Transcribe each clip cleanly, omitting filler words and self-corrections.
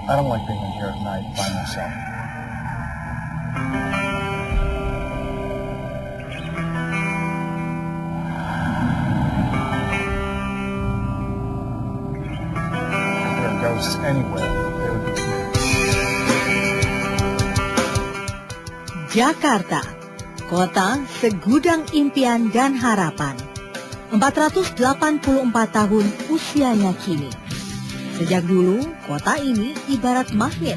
I don't like being in here at night by myself. If there are ghosts anywhere, they would be. Jakarta, kota segudang impian dan harapan. 484 tahun usianya kini. Sejak dulu, kota ini ibarat magnet,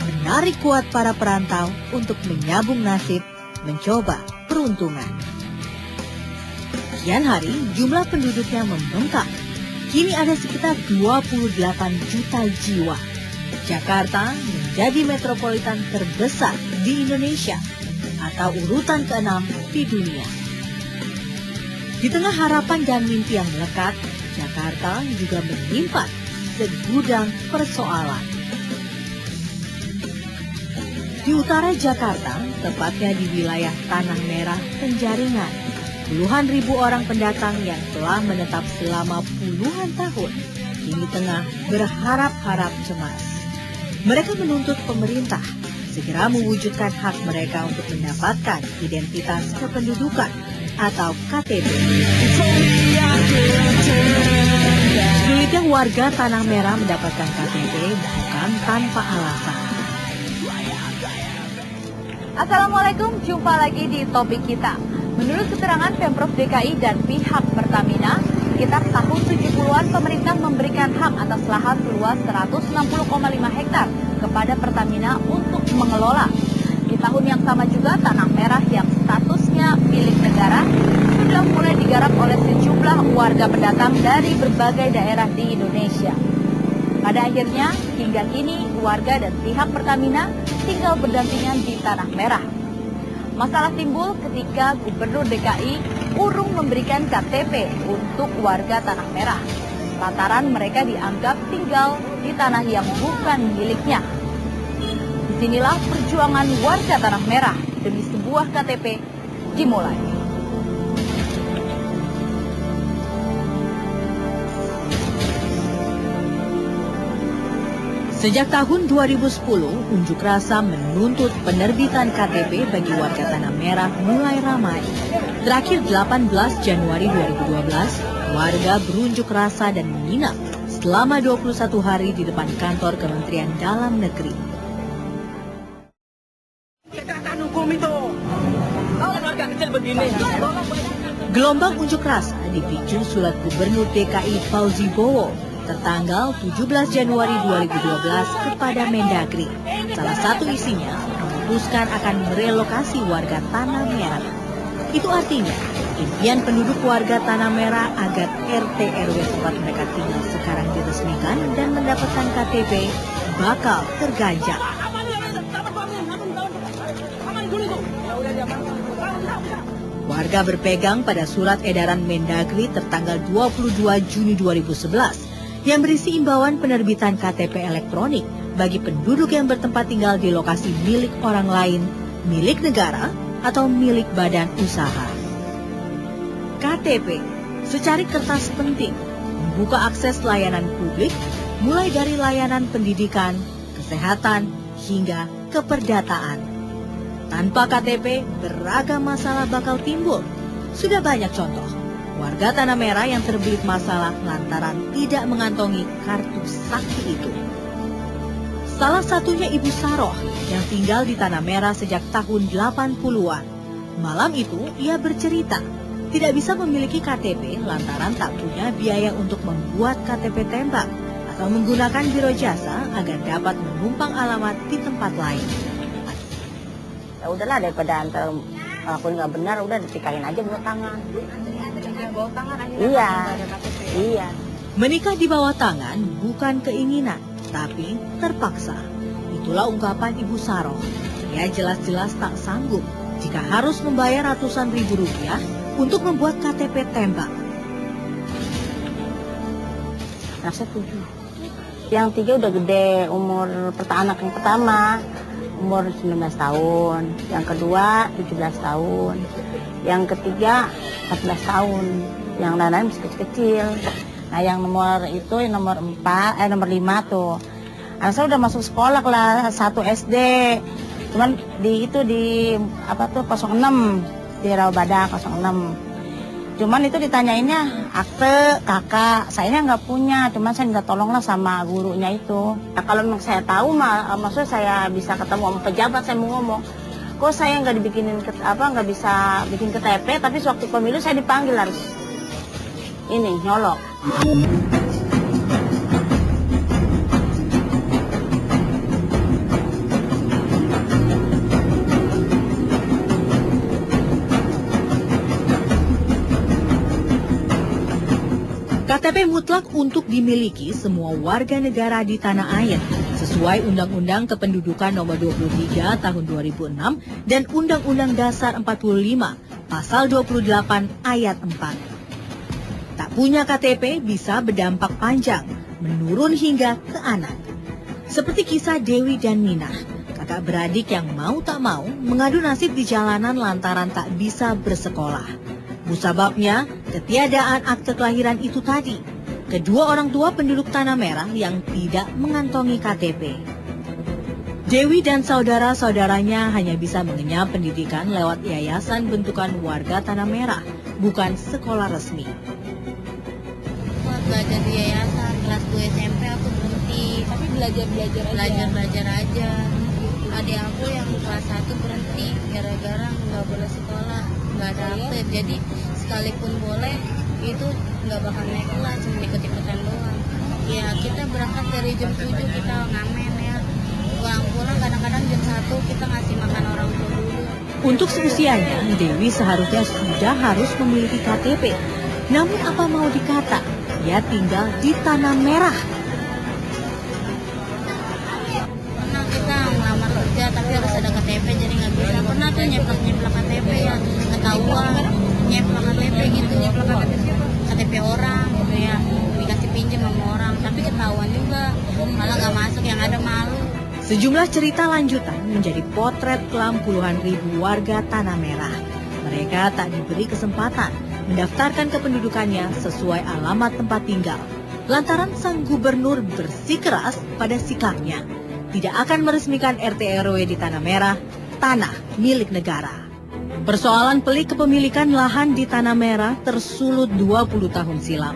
menarik kuat para perantau untuk menyabung nasib, mencoba peruntungan. Kian hari, jumlah penduduknya membengkak. Kini ada sekitar 28 juta jiwa. Jakarta menjadi metropolitan terbesar di Indonesia, atau urutan ke-6 di dunia. Di tengah harapan dan mimpi yang melekat, Jakarta juga menyimpan segudang persoalan. Di utara Jakarta, tepatnya di wilayah Tanah Merah, Penjaringan, puluhan ribu orang pendatang yang telah menetap selama puluhan tahun kini tengah berharap-harap cemas. Mereka menuntut pemerintah segera mewujudkan hak mereka untuk mendapatkan identitas kependudukan atau KTP. Sulitnya warga Tanah Merah mendapatkan KTP bukan tanpa alasan. Assalamualaikum, jumpa lagi di topik kita. Menurut keterangan Pemprov DKI dan pihak Pertamina, sekitar tahun 70-an pemerintah memberikan hak atas lahan seluas 160,5 hektar kepada Pertamina untuk mengelola. Di tahun yang sama juga Tanah Merah yang statusnya milik negara sudah mulai digarap oleh sejumlah warga pendatang dari berbagai daerah di Indonesia. Pada akhirnya, hingga kini warga dan pihak Pertamina tinggal berdampingan di Tanah Merah. Masalah timbul ketika Gubernur DKI urung memberikan KTP untuk warga Tanah Merah, lantaran mereka dianggap tinggal di tanah yang bukan miliknya. Disinilah perjuangan warga Tanah Merah demi sebuah KTP dimulai. Sejak tahun 2010, unjuk rasa menuntut penerbitan KTP bagi warga Tanah Merah mulai ramai. Terakhir 18 Januari 2012, warga berunjuk rasa dan menginap selama 21 hari di depan kantor Kementerian Dalam Negeri. Tegakkan hukum itu. Kalau warga kecil begini. Gelombang unjuk rasa dipicu surat Gubernur DKI Fauzi Bowo tertanggal 17 Januari 2012 kepada Mendagri. Salah satu isinya memutuskan akan merelokasi warga Tanah Merah. Itu artinya impian penduduk warga Tanah Merah agar RT RW tempat mereka tinggal sekarang diresmikan dan mendapatkan KTP bakal terganjal. Warga berpegang pada surat edaran Mendagri tertanggal 22 Juni 2011 yang berisi imbauan penerbitan KTP elektronik bagi penduduk yang bertempat tinggal di lokasi milik orang lain, milik negara, atau milik badan usaha. KTP secari kertas penting, membuka akses layanan publik, mulai dari layanan pendidikan, kesehatan, hingga keperdataan. Tanpa KTP, beragam masalah bakal timbul. Sudah banyak contoh warga Tanah Merah yang terbelit masalah lantaran tidak mengantongi kartu sakti itu. Salah satunya Ibu Saroh yang tinggal di Tanah Merah sejak tahun 80-an. Malam itu ia bercerita tidak bisa memiliki KTP lantaran tak punya biaya untuk membuat KTP tembak atau menggunakan biro jasa agar dapat menumpang alamat di tempat lain. Ya udahlah, daripada antar aku nggak benar, udah ditikahin aja bawah tangan. Bawah tangan Iya. Menikah di bawah tangan bukan keinginan, tapi terpaksa. Itulah ungkapan Ibu Saroh. Ia jelas-jelas tak sanggup jika harus membayar ratusan ribu rupiah untuk membuat KTP tembak. Anak saya 7. Yang 3 udah gede, umur anak yang pertama umur 19 tahun, yang kedua 17 tahun, yang ketiga 14 tahun, yang lain-lain masih kecil-kecil. Nah yang nomor itu, yang nomor 5 tuh, Anak saya udah masuk sekolah kelas 1 SD. Cuman di 06 di Rawabada 06. Cuman itu ditanyainnya akte kakak, saya nggak punya, cuman saya minta tolonglah sama gurunya itu. Nah, kalau memang saya tahu maksudnya saya bisa ketemu sama pejabat, saya mau ngomong, kok saya nggak dibikinin nggak bisa bikin KTP, tapi sewaktu pemilu saya dipanggil harus ini nyolok. KTP mutlak untuk dimiliki semua warga negara di tanah air sesuai Undang-Undang Kependudukan Nomor 23 Tahun 2006 dan Undang-Undang Dasar 45 Pasal 28 Ayat 4. Tak punya KTP bisa berdampak panjang, menurun hingga ke anak. Seperti kisah Dewi dan Minah, kakak beradik yang mau tak mau mengadu nasib di jalanan lantaran tak bisa bersekolah. Musababnya, ketiadaan akte kelahiran itu tadi. Kedua orang tua penduduk Tanah Merah yang tidak mengantongi KTP. Dewi dan saudara-saudaranya hanya bisa mengenyam pendidikan lewat yayasan bentukan warga Tanah Merah, bukan sekolah resmi. Belajar di yayasan, kelas 2 SMP aku berhenti. Tapi belajar aja. Adik aku yang kelas 1 berhenti gara-gara nggak boleh sekolah, nggak ada akte. Jadi sekalipun boleh itu nggak bakal naik kelas, cuma ikut-ikutan doang. Ya kita berangkat dari jam 7 kita ngamen ya, pulang kadang-kadang jam 1 kita ngasih makan orang tua dulu. Untuk seusianya, Dewi seharusnya sudah harus memiliki KTP. Namun apa mau dikata, ia tinggal di Tanah Merah. Pernah kita ngelamar kerja tapi harus ada KTP jadi nggak bisa. Pernah tuh nyeplak KTP ya ketahuan, nyeplak KTP gitu, KTP orang gitu ya, dikasih pinjam sama orang tapi ketahuan juga, malah nggak masuk, yang ada malu. Sejumlah cerita lanjutan menjadi potret kelam puluhan ribu warga Tanah Merah. Mereka tak diberi kesempatan mendaftarkan kependudukannya sesuai alamat tempat tinggal. Lantaran sang gubernur bersikeras pada sikapnya, tidak akan meresmikan RT RW di Tanah Merah, tanah milik negara. Persoalan pelik kepemilikan lahan di Tanah Merah tersulut 20 tahun silam.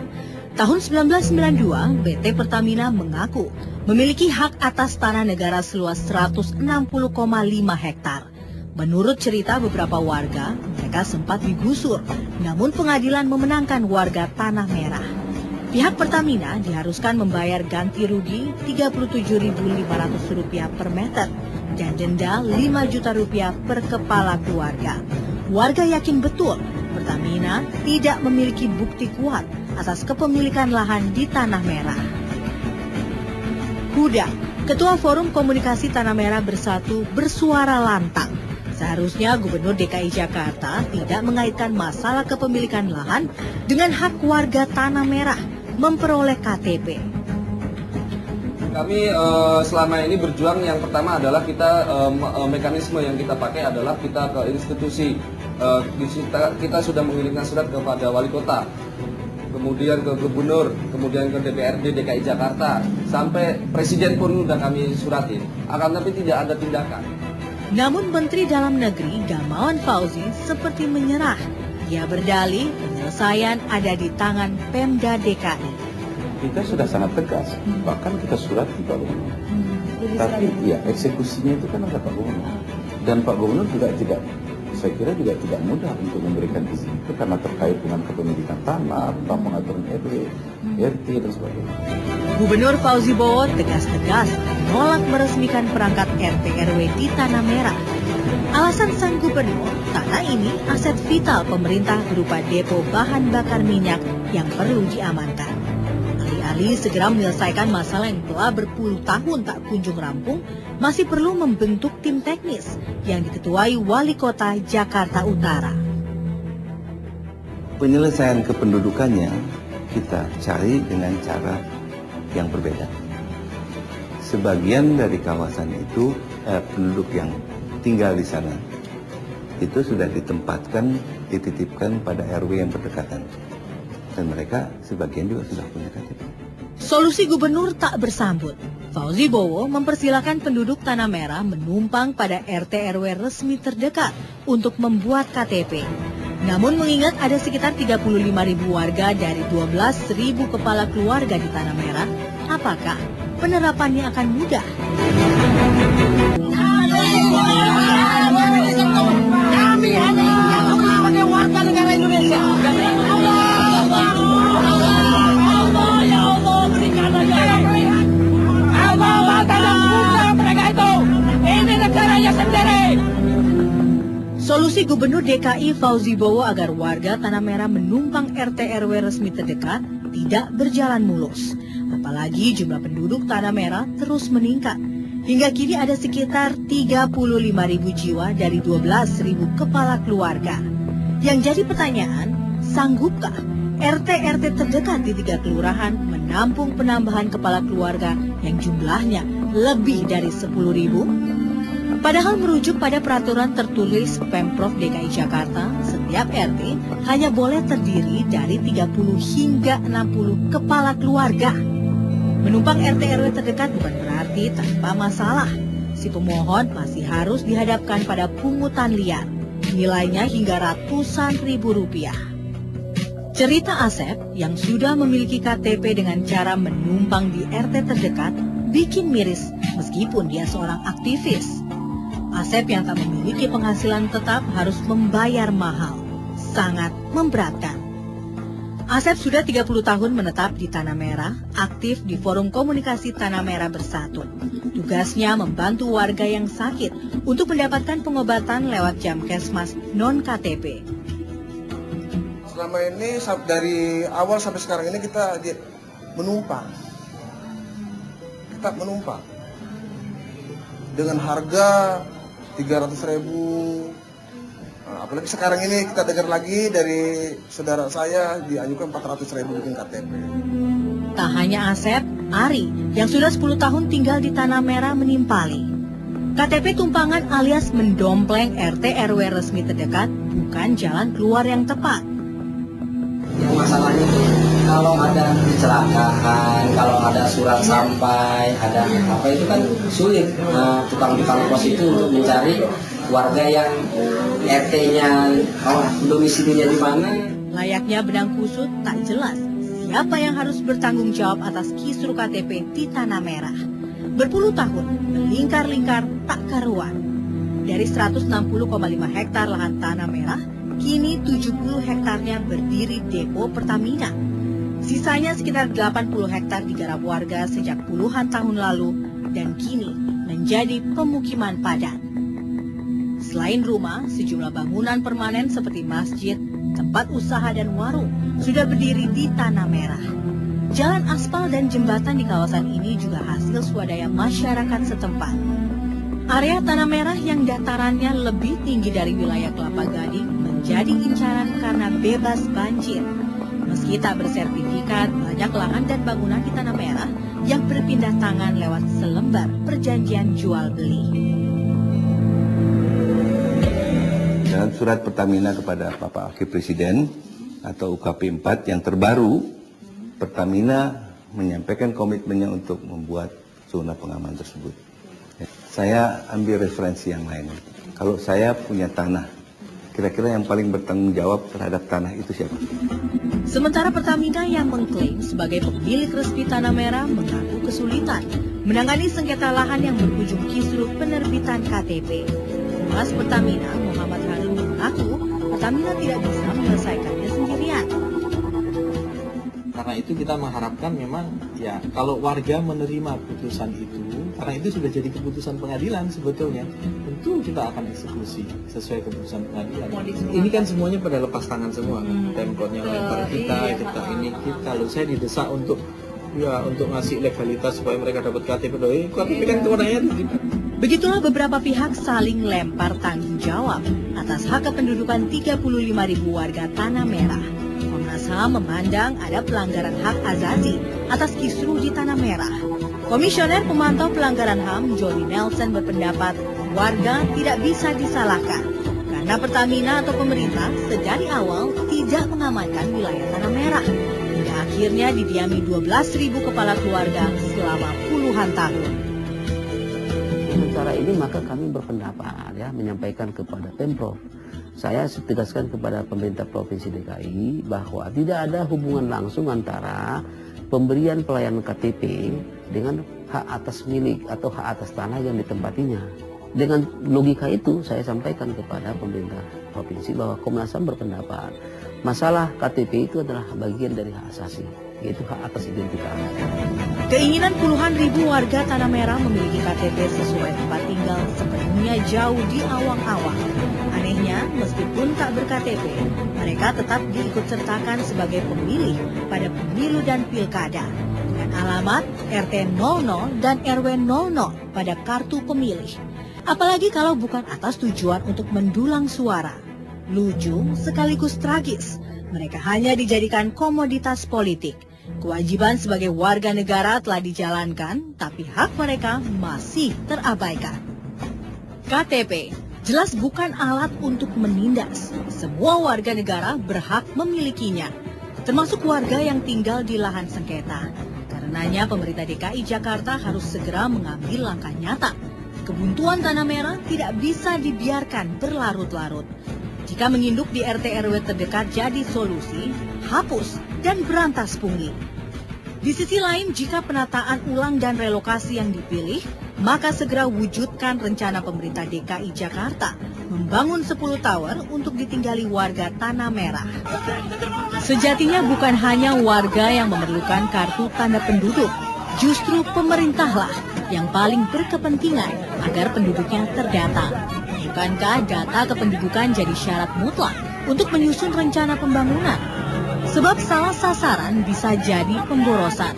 Tahun 1992, PT Pertamina mengaku memiliki hak atas tanah negara seluas 160,5 hektar. Menurut cerita beberapa warga, mereka sempat digusur, namun pengadilan memenangkan warga Tanah Merah. Pihak Pertamina diharuskan membayar ganti rugi Rp37.500 per meter dan denda Rp5 juta per kepala keluarga. Warga yakin betul Pertamina tidak memiliki bukti kuat atas kepemilikan lahan di Tanah Merah. Huda, Ketua Forum Komunikasi Tanah Merah Bersatu, bersuara lantang. Seharusnya Gubernur DKI Jakarta tidak mengaitkan masalah kepemilikan lahan dengan hak warga Tanah Merah memperoleh KTP. Kami selama ini berjuang, yang pertama adalah kita mekanisme yang kita pakai adalah kita ke institusi. Kita sudah mengirimkan surat kepada wali kota, kemudian ke gubernur, kemudian ke DPRD DKI Jakarta, sampai presiden pun sudah kami suratin. Akan tapi tidak ada tindakan. Namun Menteri Dalam Negeri Gamawan Fauzi seperti menyerah. Ia berdalih penyelesaian ada di tangan Pemda DKI. Kita sudah sangat tegas, bahkan kita surat di Pak Gubernur. Tapi ya eksekusinya itu kan ada Pak Gubernur. Dan Pak Gubernur juga tidak, saya kira juga tidak mudah untuk memberikan izin itu karena terkait dengan kepemilikan tanah, tentang pengaturan RW, RT dan sebagainya. Gubernur Fauzi Bowo tegas-tegas menolak meresmikan perangkat RT RW di Tanah Merah. Alasan sang gubernur, tanah ini aset vital pemerintah berupa depo bahan bakar minyak yang perlu diamankan. Alih-alih segera menyelesaikan masalah yang telah berpuluh tahun tak kunjung rampung, masih perlu membentuk tim teknis yang diketuai Wali Kota Jakarta Utara. Penyelesaian kependudukannya kita cari dengan cara yang berbeda. Sebagian dari kawasan itu penduduk yang tinggal di sana itu sudah ditempatkan, dititipkan pada RW yang berdekatan, dan mereka sebagian juga sudah punya KTP. Solusi gubernur tak bersambut. Fauzi Bowo mempersilahkan penduduk Tanah Merah menumpang pada RT RW resmi terdekat untuk membuat KTP. Namun mengingat ada sekitar 35.000 warga dari 12.000 kepala keluarga di Tanah Merah, apakah penerapannya akan mudah? Kami hanya sebagai warga negara Indonesia. Allah, ya Allah, berikan aja. Allah, tanam buka mereka itu. Ini negaranya sendiri. Solusi Gubernur DKI Fauzi Bowo agar warga Tanah Merah menumpang RT RW resmi terdekat tidak berjalan mulus. Apalagi jumlah penduduk Tanah Merah terus meningkat. Hingga kini ada sekitar 35.000 jiwa dari 12.000 kepala keluarga. Yang jadi pertanyaan, sanggupkah RT-RT terdekat di 3 kelurahan menampung penambahan kepala keluarga yang jumlahnya lebih dari 10.000? Padahal merujuk pada peraturan tertulis Pemprov DKI Jakarta, setiap RT hanya boleh terdiri dari 30 hingga 60 kepala keluarga. Menumpang RT RW terdekat bukan berarti tanpa masalah. Si pemohon masih harus dihadapkan pada pungutan liar, nilainya hingga ratusan ribu rupiah. Cerita Asep yang sudah memiliki KTP dengan cara menumpang di RT terdekat bikin miris meskipun dia seorang aktivis. Asep yang tak memiliki penghasilan tetap harus membayar mahal, sangat memberatkan. Asep sudah 30 tahun menetap di Tanah Merah, aktif di Forum Komunikasi Tanah Merah Bersatu. Tugasnya membantu warga yang sakit untuk mendapatkan pengobatan lewat Jamkesmas non-KTP. Selama ini dari awal sampai sekarang ini kita menumpang. Tetap menumpang. Dengan harga 300.000. Nah, apalagi sekarang ini kita dengar lagi dari saudara saya diajukan 400.000 bikin KTP. Tak hanya Asep, Ari yang sudah 10 tahun tinggal di Tanah Merah menimpali. KTP tumpangan alias mendompleng RT RW resmi terdekat bukan jalan keluar yang tepat. Yang masalahnya itu kalau ada kecelakaan, kalau ada surat sampai, ada apa itu kan sulit. Nah, tukang-tukang pos itu untuk mencari warga yang RT-nya, domisilinya di mana. Layaknya benang kusut tak jelas siapa yang harus bertanggung jawab atas kisru KTP di Tanah Merah. Berpuluh tahun melingkar-lingkar tak karuan. Dari 160,5 hektar lahan Tanah Merah, kini 70 hektarnya berdiri depo Pertamina. Sisanya sekitar 80 hektar digarap warga sejak puluhan tahun lalu dan kini menjadi pemukiman padat. Selain rumah, sejumlah bangunan permanen seperti masjid, tempat usaha dan warung sudah berdiri di Tanah Merah. Jalan aspal dan jembatan di kawasan ini juga hasil swadaya masyarakat setempat. Area Tanah Merah yang datarannya lebih tinggi dari wilayah Kelapa Gading menjadi incaran karena bebas banjir. Meski tak bersertifikat, banyak lahan dan bangunan di Tanah Merah yang berpindah tangan lewat selembar perjanjian jual beli. Dalam surat Pertamina kepada Bapak Wakil Presiden atau UKP 4 yang terbaru, Pertamina menyampaikan komitmennya untuk membuat zona pengaman tersebut. Saya ambil referensi yang lain. Kalau saya punya tanah, kira-kira yang paling bertanggung jawab terhadap tanah itu siapa? Sementara Pertamina yang mengklaim sebagai pemilik resmi Tanah Merah mengaku kesulitan menangani sengketa lahan yang berujung kisruh penerbitan KTP. Humas Pertamina Muhammad Harun mengaku Pertamina tidak bisa menyelesaikannya sendirian. Karena itu kita mengharapkan memang ya kalau warga menerima putusan itu, karena itu sudah jadi keputusan pengadilan sebetulnya, tentu kita akan eksekusi sesuai keputusan pengadilan. Ini kan semuanya pada lepas tangan semua, Pemkotnya lempar kita ini kita. Lalu saya didesak untuk ngasih legalitas supaya mereka dapat KTP. KTP kan kewenangannya tidak. Begitulah beberapa pihak saling lempar tanggung jawab atas hak kependudukan 35.000 warga Tanah Merah. Komnas HAM memandang ada pelanggaran hak azazi atas kisruh di Tanah Merah. Komisioner Pemantau Pelanggaran HAM Jody Nelson berpendapat warga tidak bisa disalahkan karena Pertamina atau pemerintah sedari awal tidak mengamankan wilayah Tanah Merah. Hingga akhirnya didiami 12.000 kepala keluarga selama puluhan puluhan tahun. Dengan cara ini maka kami berpendapat ya menyampaikan kepada Pemprov. Saya tegaskan kepada pemerintah Provinsi DKI bahwa tidak ada hubungan langsung antara pemberian pelayanan KTP dengan hak atas milik atau hak atas tanah yang ditempatinya. Dengan logika itu saya sampaikan kepada pemerintah provinsi bahwa Komnas HAM berpendapat masalah KTP itu adalah bagian dari hak asasi, yaitu hak atas identitas. Keinginan puluhan ribu warga Tanah Merah memiliki KTP sesuai tempat tinggal sepenuhnya jauh di awang-awang. Anehnya, meskipun tak ber-KTP, mereka tetap diikutsertakan sebagai pemilih pada pemilu dan pilkada dengan alamat RT 00 dan RW 00 pada kartu pemilih. Apalagi kalau bukan atas tujuan untuk mendulang suara. Lucu sekaligus tragis, mereka hanya dijadikan komoditas politik. Kewajiban sebagai warga negara telah dijalankan, tapi hak mereka masih terabaikan. KTP jelas bukan alat untuk menindas. Semua warga negara berhak memilikinya, termasuk warga yang tinggal di lahan sengketa. Karenanya pemerintah DKI Jakarta harus segera mengambil langkah nyata. Kebuntuan Tanah Merah tidak bisa dibiarkan berlarut-larut. Jika menginduk di RT RW terdekat jadi solusi, hapus dan berantas pungli. Di sisi lain, jika penataan ulang dan relokasi yang dipilih, maka segera wujudkan rencana pemerintah DKI Jakarta membangun 10 tower untuk ditinggali warga Tanah Merah. Sejatinya bukan hanya warga yang memerlukan kartu tanda penduduk, justru pemerintahlah yang paling berkepentingan agar penduduknya terdata. Bukankah data kependudukan jadi syarat mutlak untuk menyusun rencana pembangunan? Sebab salah sasaran bisa jadi pemborosan.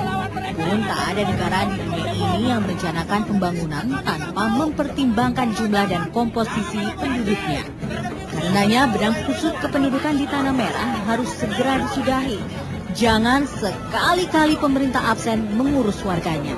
Pun tak ada negara di dunia ini yang merencanakan pembangunan tanpa mempertimbangkan jumlah dan komposisi penduduknya. Karenanya benang kusut kependudukan di Tanah Merah harus segera disudahi. Jangan sekali-kali pemerintah absen mengurus warganya.